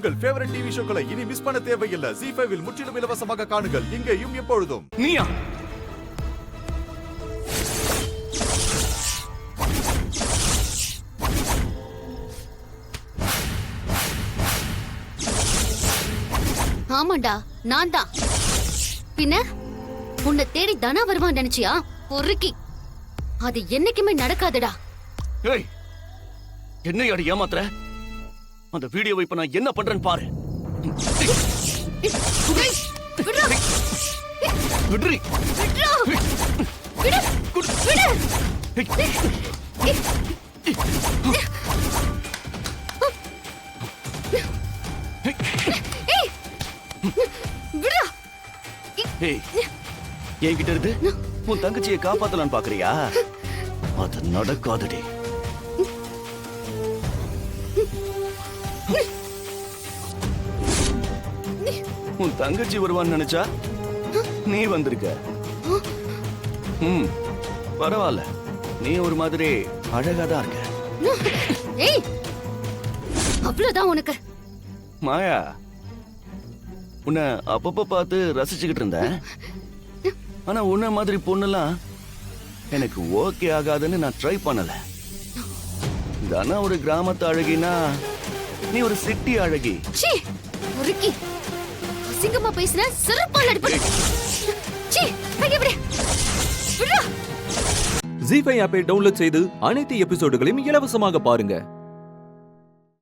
உங்கள் favourite TV ஷோக்களை இனி miss பண்ண தேவையில்லை. ZEE5 இல் முற்றிலும் இலவசமாக காணுங்கள். இங்கேயும் எப்பொழுதும். நீயா? ஆமாண்டா, நான் தான். பின்ன உன்னை தேடி தனா வருவான் நினைச்சியா? பொறுக்கி, அது என்னைக்குமே நடக்காதடா. ஏய், என்னை அடி ஏமாத்துற? அந்த வீடியோவை இப்ப நான் என்ன பண்றேன்னு பாரு. விடுடா. விடுறி. விடுடா. விடு. விடு. விடுடா. ஏய், என்கிட்ட இருந்து உன் தங்கச்சியை காப்பாத்தலான்னு பாக்குறியா? அது நடக்காதடி. உன் தங்கச்சி வருவான்னு நினைச்சா நீ வந்திருக்க. பரவாயில்ல, நீ ஒரு மாதிரி அழகாதான் இருக்க. ஏய், அவ்வளவுதான் உனக்கு. மாயா, உன்னை அப்பப்ப பார்த்து ரசிச்சுக்கிட்டு இருந்தேன். ஆனா உன்ன மாதிரி பொண்ணெல்லாம் எனக்கு ஓகே ஆகாதுன்னு நான் ட்ரை பண்ணல. தானா ஒரு கிராமத்து அழகினா நீ ஒரு சிட்டி அழகி. சீ, பொறுக்கி. அசிங்கமா பேசுன செருப்பால் அடிப்பேன். சீ, கைய விடு. விடுடா. ZEE5 ஆப்பை டவுன்லோட் செய்து அனைத்து எபிசோடுகளையும் இலவசமாக பாருங்க.